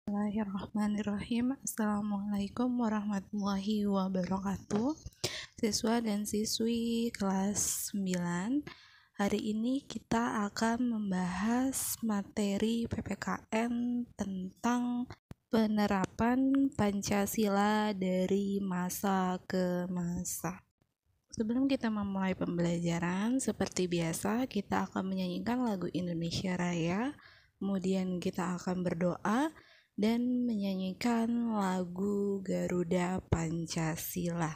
Bismillahirrahmanirrahim. Assalamualaikum warahmatullahi wabarakatuh. Siswa dan siswi kelas 9, hari ini kita akan membahas materi PPKN tentang penerapan Pancasila dari masa ke masa. Sebelum kita memulai pembelajaran, seperti biasa kita akan menyanyikan lagu Indonesia Raya, kemudian kita akan berdoa dan menyanyikan lagu Garuda Pancasila.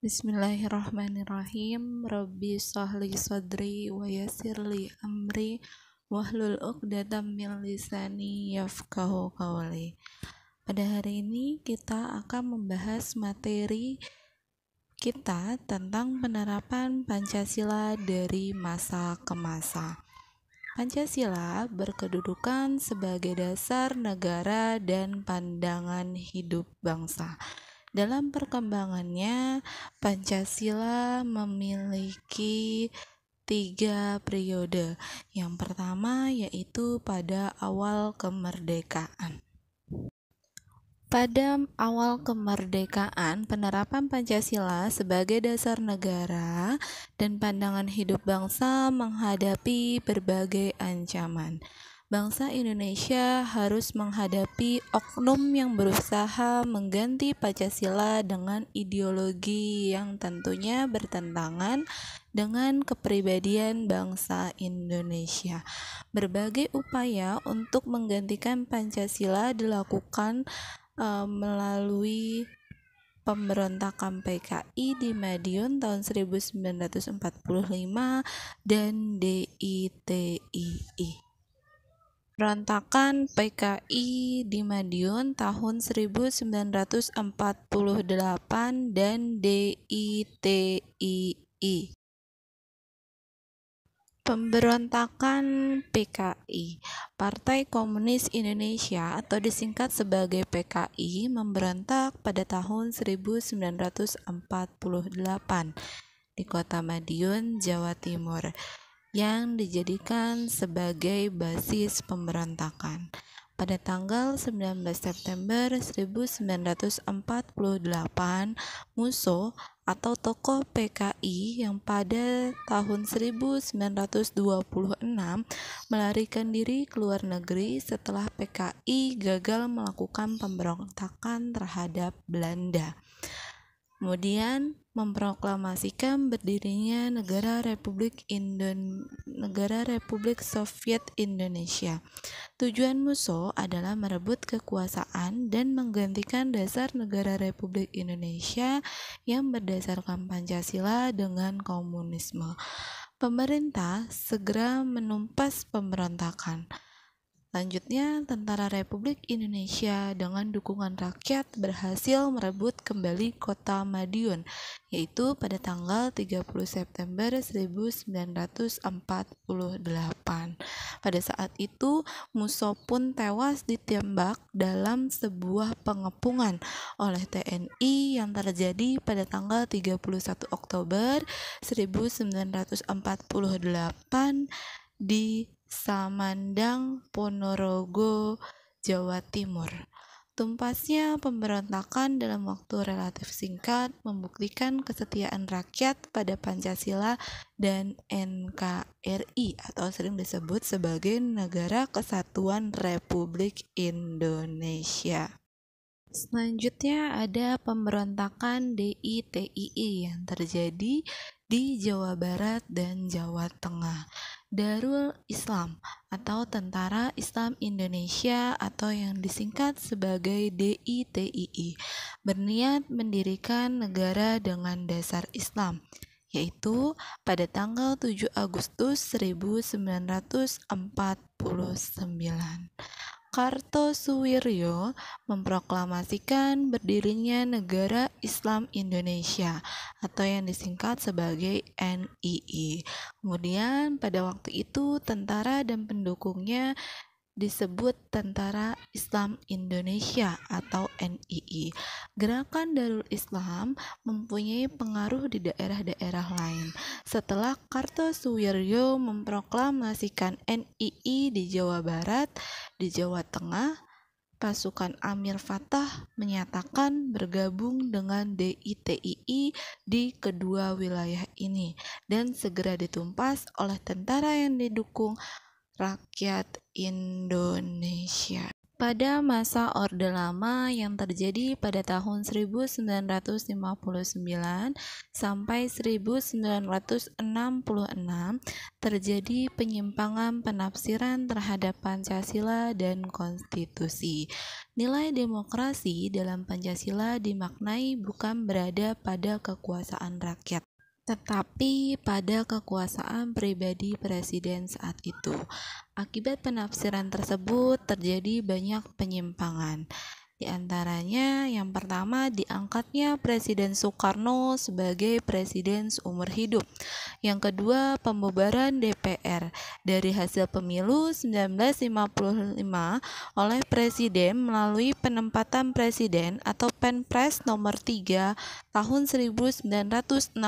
Bismillahirrahmanirrahim. Rabbi shrahli sadri wa yassirli amri wahlul 'uqdatam min lisani yafqahu qawli. Pada hari ini kita akan membahas materi kita tentang penerapan Pancasila dari masa ke masa. Pancasila berkedudukan sebagai dasar negara dan pandangan hidup bangsa. Dalam perkembangannya, Pancasila memiliki 3 periode. Yang pertama yaitu pada awal kemerdekaan. Pada awal kemerdekaan, penerapan Pancasila sebagai dasar negara dan pandangan hidup bangsa menghadapi berbagai ancaman. Bangsa Indonesia harus menghadapi oknum yang berusaha mengganti Pancasila dengan ideologi yang tentunya bertentangan dengan kepribadian bangsa Indonesia. Berbagai upaya untuk menggantikan Pancasila dilakukan melalui pemberontakan PKI di Madiun tahun 1945 dan DITII. Pemberontakan PKI di Madiun tahun 1948 dan DITII. Pemberontakan PKI, Partai Komunis Indonesia atau disingkat sebagai PKI, memberontak pada tahun 1948 di Kota Madiun, Jawa Timur, yang dijadikan sebagai basis pemberontakan. Pada tanggal 19 September 1948, Musso atau tokoh PKI yang pada tahun 1926 melarikan diri ke luar negeri setelah PKI gagal melakukan pemberontakan terhadap Belanda. Kemudian memproklamasikan berdirinya Negara Republik Soviet Indonesia. Tujuan Musso adalah merebut kekuasaan dan menggantikan dasar Negara Republik Indonesia yang berdasarkan Pancasila dengan komunisme. Pemerintah segera menumpas pemberontakan. Selanjutnya, Tentara Republik Indonesia dengan dukungan rakyat berhasil merebut kembali Kota Madiun, yaitu pada tanggal 30 September 1948. Pada saat itu, Musso pun tewas ditembak dalam sebuah pengepungan oleh TNI yang terjadi pada tanggal 31 Oktober 1948 di Samandang, Ponorogo, Jawa Timur. Tumpasnya pemberontakan dalam waktu relatif singkat membuktikan kesetiaan rakyat pada Pancasila dan NKRI atau sering disebut sebagai Negara Kesatuan Republik Indonesia. Selanjutnya ada pemberontakan DITII yang terjadi di Jawa Barat dan Jawa Tengah. Darul Islam atau Tentara Islam Indonesia atau yang disingkat sebagai DITII berniat mendirikan negara dengan dasar Islam, yaitu pada tanggal 7 Agustus 1949. Kartosuwiryo memproklamasikan berdirinya Negara Islam Indonesia atau yang disingkat sebagai NII. Kemudian pada waktu itu tentara dan pendukungnya disebut Tentara Islam Indonesia atau NII. Gerakan Darul Islam mempunyai pengaruh di daerah-daerah lain. Setelah Kartosuwiryo memproklamasikan NII di Jawa Barat, di Jawa Tengah, pasukan Amir Fattah menyatakan bergabung dengan DITII di kedua wilayah ini dan segera ditumpas oleh tentara yang didukung rakyat Indonesia. Pada masa Orde Lama yang terjadi pada tahun 1959 sampai 1966 terjadi penyimpangan penafsiran terhadap Pancasila dan konstitusi. Nilai demokrasi dalam Pancasila dimaknai bukan berada pada kekuasaan rakyat, tetapi pada kekuasaan pribadi presiden saat itu. Akibat penafsiran tersebut terjadi banyak penyimpangan. Di antaranya yang pertama diangkatnya Presiden Soekarno sebagai presiden seumur hidup. Yang kedua, pembubaran DPR. Dari hasil pemilu 1955 oleh Presiden melalui penempatan Presiden atau Penpres nomor 3 tahun 1960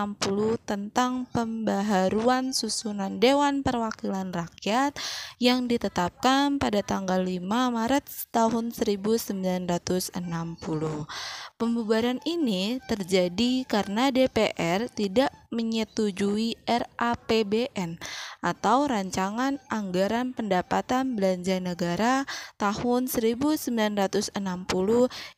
tentang pembaharuan susunan Dewan Perwakilan Rakyat yang ditetapkan pada tanggal 5 Maret tahun 1960. Pembubaran ini terjadi karena DPR tidak menyetujui RAPBN atau Rancangan Anggaran Pendapatan Belanja Negara tahun 1960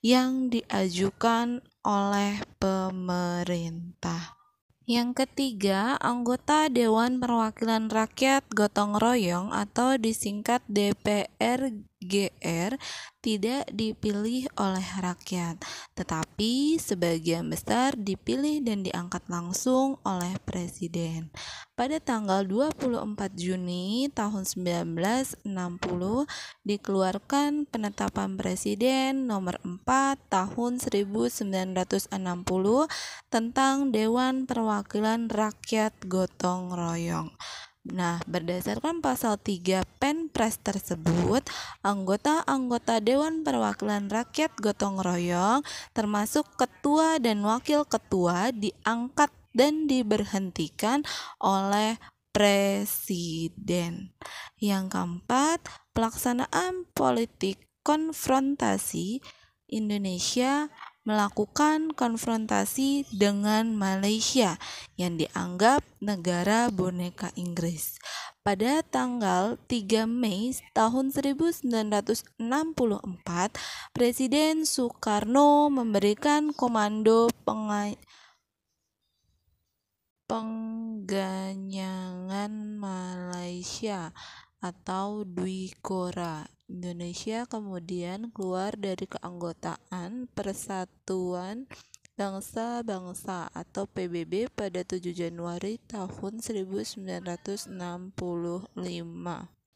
yang diajukan oleh pemerintah. Yang ketiga, anggota Dewan Perwakilan Rakyat Gotong Royong atau disingkat DPR-GR tidak dipilih oleh rakyat, tetapi sebagian besar dipilih dan diangkat langsung oleh Presiden. Pada tanggal 24 Juni tahun 1960 dikeluarkan Penetapan Presiden nomor 4 tahun 1960 tentang Dewan Perwakilan Rakyat Gotong Royong. Nah, berdasarkan pasal 3 Penpres tersebut, anggota-anggota Dewan Perwakilan Rakyat Gotong Royong termasuk ketua dan wakil ketua diangkat dan diberhentikan oleh Presiden. Yang keempat, pelaksanaan politik konfrontasi. Indonesia melakukan konfrontasi dengan Malaysia yang dianggap negara boneka Inggris. Pada tanggal 3 Mei tahun 1964, Presiden Soekarno memberikan komando pengganyangan Malaysia atau Dwikora. Indonesia kemudian keluar dari keanggotaan Persatuan Bangsa-Bangsa atau PBB pada 7 Januari tahun 1965.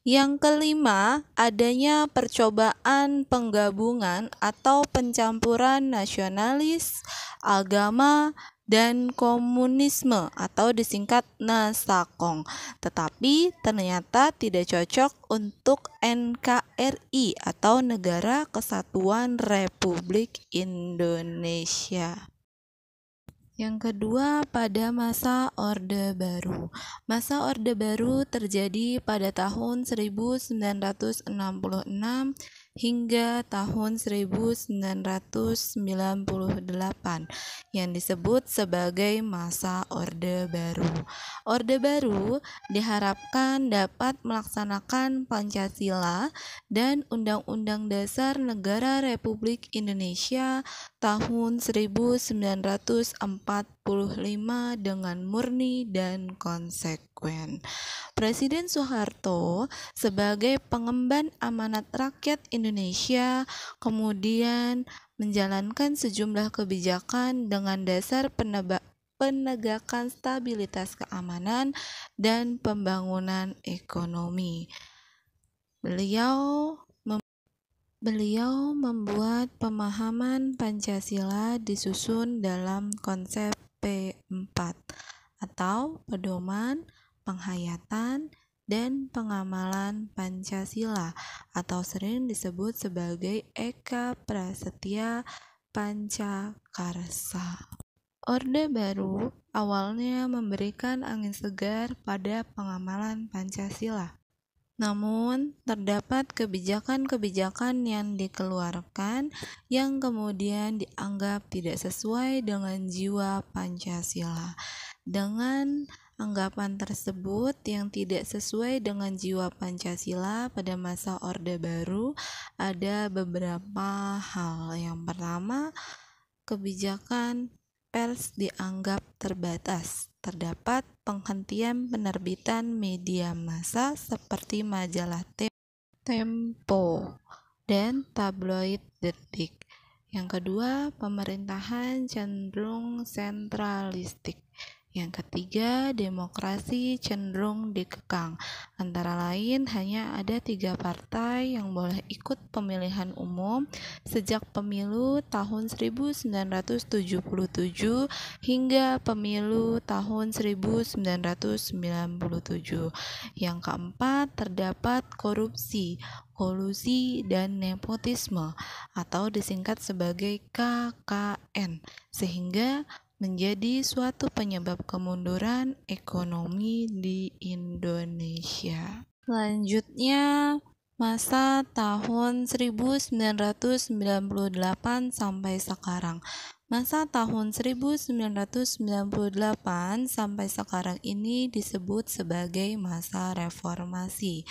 Yang kelima, adanya percobaan penggabungan atau pencampuran nasionalis, agama, dan komunisme atau disingkat Nasakong, tetapi ternyata tidak cocok untuk NKRI atau Negara Kesatuan Republik Indonesia. Yang kedua, pada masa Orde Baru. Masa Orde Baru terjadi pada tahun 1966 hingga tahun 1998 yang disebut sebagai masa Orde Baru. Orde Baru diharapkan dapat melaksanakan Pancasila dan Undang-Undang Dasar Negara Republik Indonesia tahun 1945 dengan murni dan konsekuen. Presiden Soeharto sebagai pengemban amanat rakyat Indonesia kemudian menjalankan sejumlah kebijakan dengan dasar penegakan stabilitas keamanan dan pembangunan ekonomi. Beliau membuat pemahaman Pancasila disusun dalam konsep P4 atau pedoman, penghayatan, dan pengamalan Pancasila atau sering disebut sebagai Eka Prasetya Pancakarsa. Orde Baru awalnya memberikan angin segar pada pengamalan Pancasila. Namun, terdapat kebijakan-kebijakan yang dikeluarkan yang kemudian dianggap tidak sesuai dengan jiwa Pancasila. Dengan anggapan tersebut yang tidak sesuai dengan jiwa Pancasila pada masa Orde Baru, ada beberapa hal. Yang pertama, kebijakan pers dianggap terbatas. Terdapat penghentian penerbitan media massa seperti majalah Tempo dan tabloid Detik. Yang kedua, pemerintahan cenderung sentralistik. Yang ketiga, demokrasi cenderung dikekang. Antara lain, hanya ada 3 partai yang boleh ikut pemilihan umum sejak pemilu tahun 1977 hingga pemilu tahun 1997. Yang keempat, terdapat korupsi, kolusi, dan nepotisme atau disingkat sebagai KKN, sehingga menjadi suatu penyebab kemunduran ekonomi di Indonesia. Selanjutnya, masa tahun 1998 sampai sekarang. Masa tahun 1998 sampai sekarang ini disebut sebagai masa reformasi.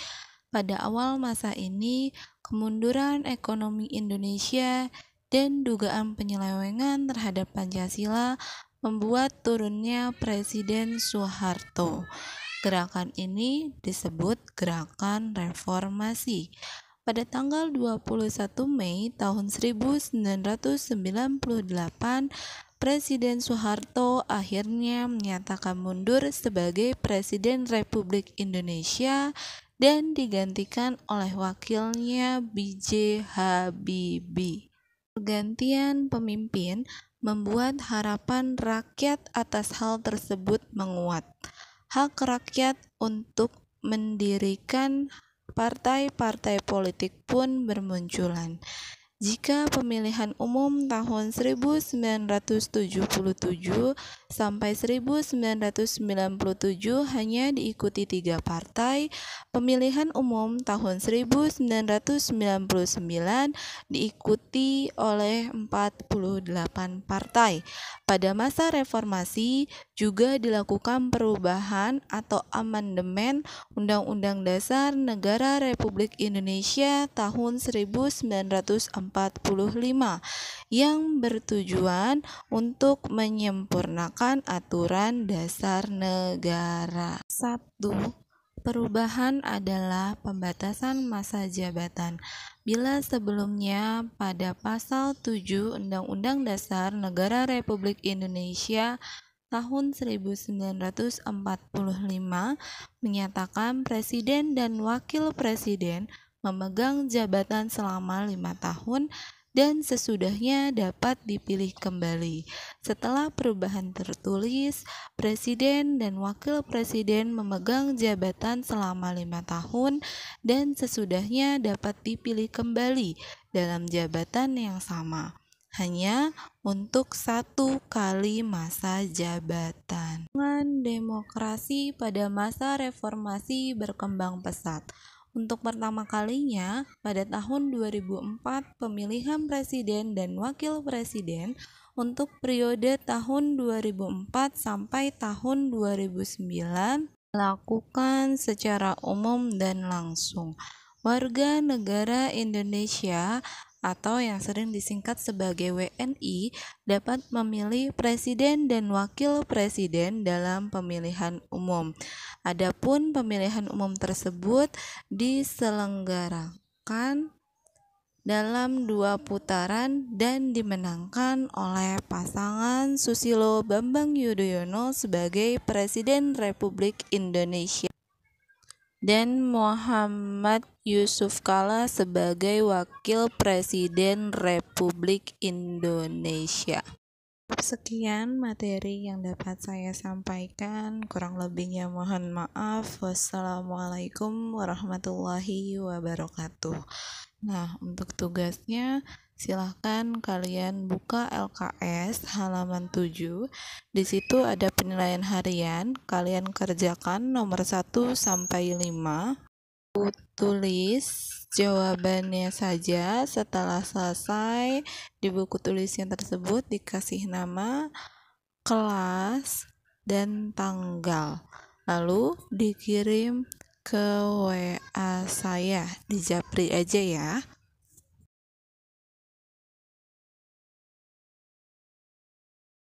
Pada awal masa ini, kemunduran ekonomi Indonesia dan dugaan penyelewengan terhadap Pancasila membuat turunnya Presiden Soeharto. Gerakan ini disebut Gerakan Reformasi. Pada tanggal 21 Mei tahun 1998, Presiden Soeharto akhirnya menyatakan mundur sebagai Presiden Republik Indonesia dan digantikan oleh wakilnya B.J. Habibie. Pergantian pemimpin membuat harapan rakyat atas hal tersebut menguat. Hak rakyat untuk mendirikan partai-partai politik pun bermunculan. Jika pemilihan umum tahun 1977 sampai 1997 hanya diikuti 3 partai, pemilihan umum tahun 1999 diikuti oleh 48 partai. Pada masa reformasi juga dilakukan perubahan atau amandemen Undang-Undang Dasar Negara Republik Indonesia tahun 1945 yang bertujuan untuk menyempurnakan aturan dasar negara. 1. Perubahan adalah pembatasan masa jabatan. Bila sebelumnya pada pasal 7 Undang-Undang Dasar Negara Republik Indonesia tahun 1945 menyatakan presiden dan wakil presiden memegang jabatan selama 5 tahun dan sesudahnya dapat dipilih kembali. Setelah perubahan tertulis, presiden dan wakil presiden memegang jabatan selama 5 tahun dan sesudahnya dapat dipilih kembali dalam jabatan yang sama, hanya untuk 1 kali masa jabatan. Demokrasi pada masa reformasi berkembang pesat. Untuk pertama kalinya, pada tahun 2004, pemilihan presiden dan wakil presiden untuk periode tahun 2004 sampai tahun 2009 dilakukan secara umum dan langsung. Warga negara Indonesia atau yang sering disingkat sebagai WNI dapat memilih presiden dan wakil presiden dalam pemilihan umum. Adapun pemilihan umum tersebut diselenggarakan dalam 2 putaran dan dimenangkan oleh pasangan Susilo Bambang Yudhoyono sebagai Presiden Republik Indonesia dan Muhammad Yusuf Kalla sebagai Wakil Presiden Republik Indonesia. Sekian materi yang dapat saya sampaikan, kurang lebihnya mohon maaf. Wassalamualaikum warahmatullahi wabarakatuh. Nah, untuk tugasnya silahkan kalian buka LKS halaman 7. Di situ ada penilaian harian, kalian kerjakan nomor 1 sampai 5. Tulis jawabannya saja. Setelah selesai, di buku tulisnya tersebut dikasih nama, kelas, dan tanggal. Lalu dikirim ke WA saya, di Japri aja ya.